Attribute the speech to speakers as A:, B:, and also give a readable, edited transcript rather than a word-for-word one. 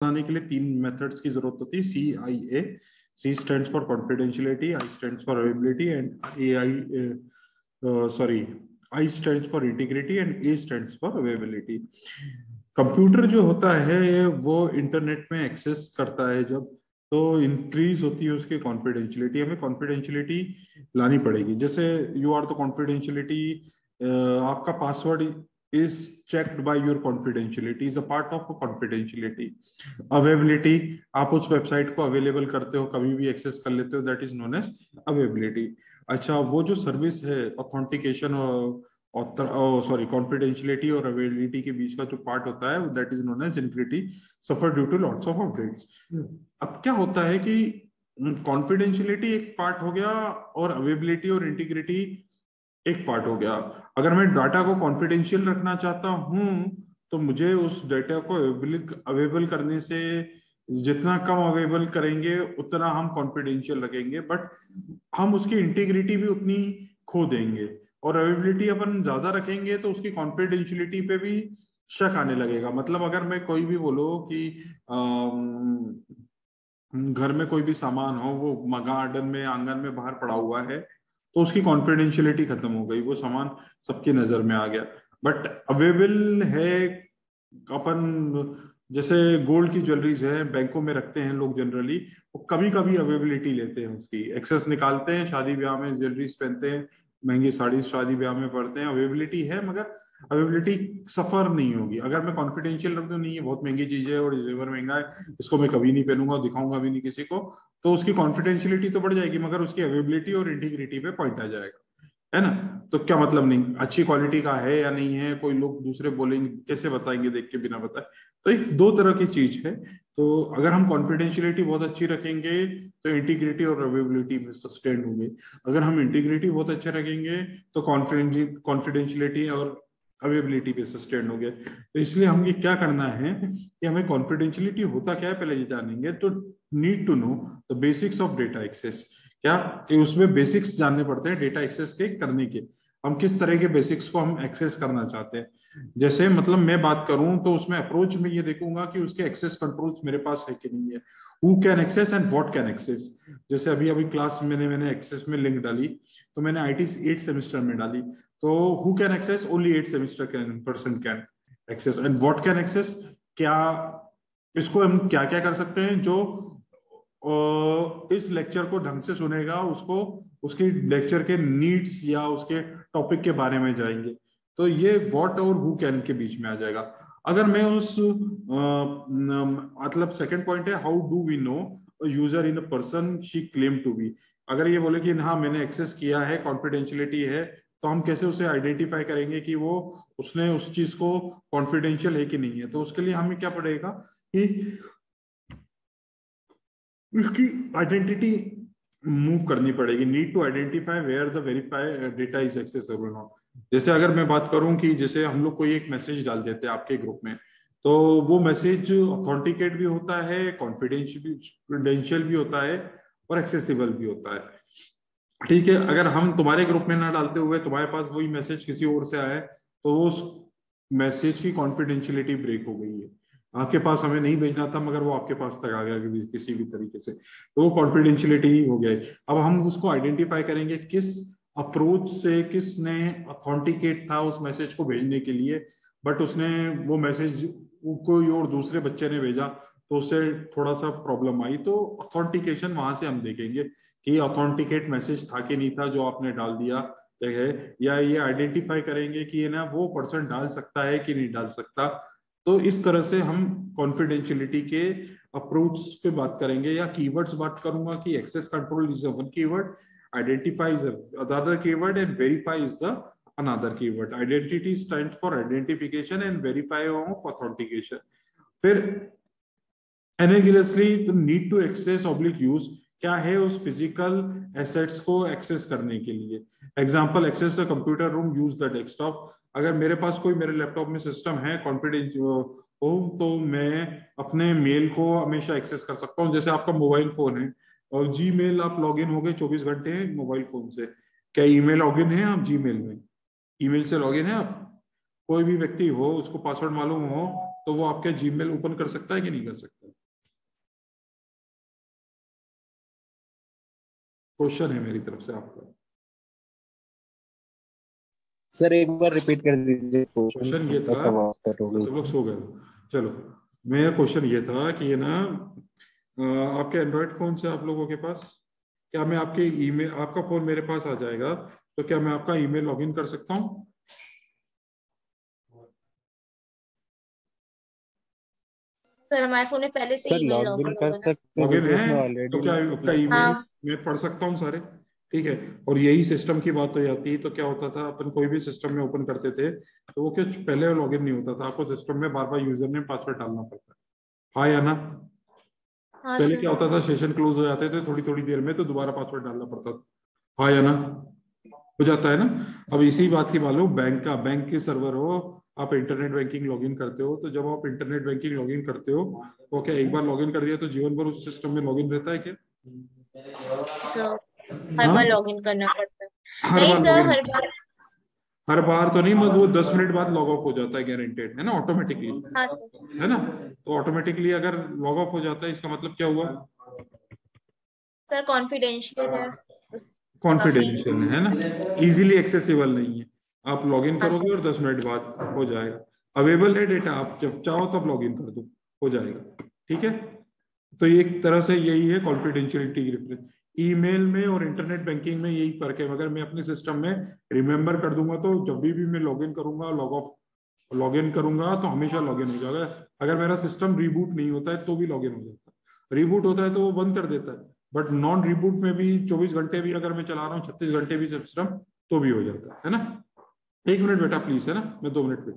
A: बनाने के लिए तीन मेथड्स की जरूरत होती है, CIA। C stands for confidentiality, I stands for availability and I stands for integrity and A stands for availability. Computer जो होता है वो इंटरनेट में एक्सेस करता है जब, तो इंक्रीज होती है उसकी कॉन्फिडेंशियलिटी। हमें कॉन्फिडेंशियलिटी लानी पड़ेगी। जैसे यू आर द कॉन्फिडेंशियलिटी, आपका password is checked by your confidentiality, is a part of a confidentiality। Availability, आप उस वेबसाइट को अवेलेबल करते हो, कभी भी एक्सेस कर लेते हो, that is known as availability. अच्छा, वो जो सर्विस है ऑथेंटिकेशन और कॉन्फिडेंशियलिटी और अवेलेबिलिटी के बीच का जो पार्ट होता है, that is known as integrity, suffer due to lots of updates. अब क्या होता है कि कॉन्फिडेंशियलिटी एक पार्ट हो गया और अवेलेबिलिटी और इंटीग्रिटी एक पार्ट हो गया। अगर मैं डाटा को कॉन्फिडेंशियल रखना चाहता हूं तो मुझे उस डाटा को अवेलेबल करने से, जितना कम अवेलेबल करेंगे उतना हम कॉन्फिडेंशियल रखेंगे, बट हम उसकी इंटीग्रिटी भी उतनी खो देंगे। और अवेलेबिलिटी अपन ज्यादा रखेंगे तो उसकी कॉन्फिडेंशियलिटी पे भी शक आने लगेगा। मतलब अगर मैं कोई भी बोलो कि घर में कोई भी सामान हो, वो गार्डन में आंगन में बाहर पड़ा हुआ है, तो उसकी कॉन्फिडेंशियलिटी खत्म हो गई, वो सामान सबकी नजर में आ गया। बट अवेलेबल है अपन, जैसे गोल्ड की ज्वेलरीज है, बैंकों में रखते हैं लोग जनरली, वो कभी कभी अवेलेबिलिटी लेते हैं, उसकी एक्सेस निकालते हैं, शादी ब्याह में ज्वेलरीज पहनते हैं, महंगी साड़ी शादी ब्याह में पड़ते हैं, अवेलेबिलिटी है, मगर अवेलेबिलिटी सफर नहीं होगी। अगर मैं कॉन्फिडेंशियल रख दूं, नहीं ये बहुत महंगी चीज है और जेवर महंगा है, इसको मैं कभी नहीं पहनूंगा, दिखाऊंगा भी नहीं किसी को, तो उसकी कॉन्फिडेंशियलिटी तो बढ़ जाएगी, मगर उसकी अवेलेबिलिटी और इंटीग्रिटी पे पॉइंट आ जाएगा, है ना। तो क्या मतलब, नहीं अच्छी क्वालिटी का है या नहीं है, कोई लोग दूसरे बोलेंगे, कैसे बताएंगे देख के बिना बताए। तो एक दो तरह की चीज है। तो अगर हम कॉन्फिडेंशियलिटी बहुत अच्छी रखेंगे तो इंटीग्रिटी और अवेलेबिलिटी में सस्टेन होंगे। अगर हम इंटीग्रिटी बहुत अच्छा रखेंगे तो कॉन्फिडेंशियलिटी और अवेलेबिलिटी पे सस्टेन हो गया। तो इसलिए हम ये क्या करना है कि हमें कॉन्फिडेंशियलिटी होता क्या है पहले ये जानेंगे। तो need to know the basics of data access. क्या कि उसमें बेसिक्स जानने पड़ते हैं डेटा एक्सेस के करने के। हम किस तरह के बेसिक्स को हम एक्सेस करना चाहते हैं। जैसे मतलब मैं बात करूं तो उसमें अप्रोच में ये देखूंगा कि उसके एक्सेस कंट्रोल्स मेरे पास है कि नहीं है, who can access and what can access. जैसे अभी अभी क्लास मैंने एक्सेस में लिंक डाली, तो मैंने IT 8 सेमेस्टर में डाली, तो who can access, only 8 semester can person can access, and what can access, क्या इसको हम क्या क्या कर सकते हैं, जो इस लेक्चर को ढंग से सुनेगा उसको उसकी लेक्चर के नीड्स या उसके टॉपिक के बारे में जाएंगे। तो ये व्हाट और हु कैन के बीच में आ जाएगा। अगर मैं उस मतलब सेकंड पॉइंट है, how do we know user in a person she claim to be. अगर ये बोले कि हाँ मैंने एक्सेस किया है, कॉन्फिडेंशियलिटी है, तो हम कैसे उसे आइडेंटिफाई करेंगे कि वो उसने उस चीज को कॉन्फिडेंशियल है कि नहीं है। तो उसके लिए हमें क्या पड़ेगा कि इसकी आइडेंटिटी मूव करनी पड़ेगी। Need to identify where the verify data is accessible not. जैसे अगर मैं बात करूं कि जैसे हम लोग कोई एक मैसेज डाल देते हैं आपके ग्रुप में, तो वो मैसेज ऑथेंटिकेट भी होता है, कॉन्फिडेंशियल भी होता है और एक्सेसिबल भी होता है। ठीक है, अगर हम तुम्हारे ग्रुप में ना डालते हुए तुम्हारे पास वही मैसेज किसी और से आए, तो उस मैसेज की कॉन्फिडेंशियलिटी ब्रेक हो गई है। आपके पास हमें नहीं भेजना था, मगर वो आपके पास तक आ गया किसी भी तरीके से, तो वो कॉन्फिडेंशियलिटी हो गया है। अब हम उसको आइडेंटिफाई करेंगे किस अप्रोच से किसने ऑथेंटिकेट था उस मैसेज को भेजने के लिए, बट उसने वो मैसेज कोई और दूसरे बच्चे ने भेजा, तो उससे थोड़ा सा प्रॉब्लम आई। तो ऑथेंटिकेशन वहां से हम देखेंगे कि ऑथेंटिकेट मैसेज था कि नहीं था जो आपने डाल दिया है, या ये आइडेंटिफाई करेंगे कि ये ना वो पर्सन डाल सकता है कि नहीं डाल सकता। तो इस तरह से हम कॉन्फिडेंशियलिटी के अप्रोच पे बात करेंगे। या कीवर्ड्स बात करूंगा कि access control is one keyword, identify is other keyword and verify is the another keyword. Identity stands for identification and verify of authentication. फिर analytically the need to access oblique use, क्या है उस physical assets को access करने के लिए। Example, access the computer room, use the desktop. अगर मेरे पास कोई मेरे लैपटॉप में सिस्टम है कॉन्फिडेंस हो, तो मैं अपने मेल को हमेशा एक्सेस कर सकता हूँ। जैसे आपका मोबाइल फोन है और जीमेल आप लॉग इन हो गए 24 घंटे मोबाइल फोन से, क्या ईमेल लॉग इन है आप जीमेल में, ईमेल से लॉग इन है आप। कोई भी व्यक्ति हो उसको पासवर्ड मालूम हो तो वो आपके जीमेल ओपन कर सकता है कि नहीं कर सकता। क्वेश्चन है मेरी तरफ से आपका।
B: सर एक बार रिपीट कर दीजिए
A: क्वेश्चन ये था, सब लोग सो गए, चलो मेरा क्वेश्चन ये था कि ये ना आपके एंड्रॉइड फोन से आप लोगों के पास, क्या मैं आपके ईमेल, आपका फोन मेरे पास आ जाएगा तो क्या मैं आपका ईमेल लॉगिन कर सकता हूँ?
C: सर हमारे फोन में पहले से ईमेल लॉगिन
B: कर
C: होगा ना।
B: सकते
A: लॉगिन
B: हैं,
A: है
B: ऑलरेडी
A: तो क्या आपका ईमेल मैं पढ़ सकता हूँ सारे? ठीक है। और यही सिस्टम की बात हो जाती है तो क्या होता था, अपन कोई भी सिस्टम में ओपन करते थे तो वो कुछ पहले लॉगिन नहीं होता था, आपको सिस्टम में बार बार यूजर नेम पासवर्ड डालना पड़ता है, हाँ या ना?
C: हाँ
A: पहले
C: सर।
A: क्या होता था, सेशन क्लोज हो जाते थे थोड़ी थोड़ी देर में तो दोबारा पासवर्ड डालना पड़ता था, हाँ या ना? हो जाता है ना? अब इसी बात की मालूम, बैंक का, बैंक के सर्वर हो, आप इंटरनेट बैंकिंग लॉगिन करते हो, तो जब आप इंटरनेट बैंकिंग लॉगिन करते हो तो क्या एक बार लॉगिन कर दिया तो जीवन भर उस सिस्टम में लॉगिन रहता है क्या?
C: सर हर
A: हाँ,
C: बार लॉगिन करना पड़ता है।
A: हर
C: नहीं
A: बार
C: सर,
A: लॉगिन,
C: हर बार।
A: हर बार तो नहीं, मगर वो 10 मिनट बाद लॉग ऑफ हो जाता है, गारंटेड है ना, ऑटोमेटिकली,
C: हाँ सर।
A: है ना? तो ऑटोमेटिकली अगर लॉग ऑफ हो जाता है इसका मतलब क्या हुआ?
C: सर कॉन्फिडेंशियल है काफी।
A: कॉन्फिडेंशियल है ना, इजीली एक्सेसिबल नहीं है। आप लॉगिन
C: हाँ
A: करोगे
C: सर।
A: और 10 मिनट बाद हो जाएगा, अवेलेबल है डेटा, आप जब चाहो तब लॉगिन कर दो, हो जाएगा, ठीक है? तो ये एक तरह से यही है कॉन्फिडेंशियलिटी की रिप्रेजेंट। ईमेल में और इंटरनेट बैंकिंग में यही फर्क है, मगर मैं अपने सिस्टम में रिमेंबर कर दूंगा तो जब भी मैं लॉगिन करूंगा, लॉग ऑफ, लॉगिन करूंगा तो हमेशा लॉगिन हो जाएगा। अगर मेरा सिस्टम रिबूट नहीं होता है तो भी लॉगिन हो जाता है, रिबूट होता है तो वो बंद कर देता है, बट नॉन रिबूट में भी 24 घंटे भी अगर मैं चला रहा हूँ, 36 घंटे भी सिस्टम, तो भी हो जाता है ना? 1 मिनट बेटा प्लीज, है ना, मैं 2 मिनट पे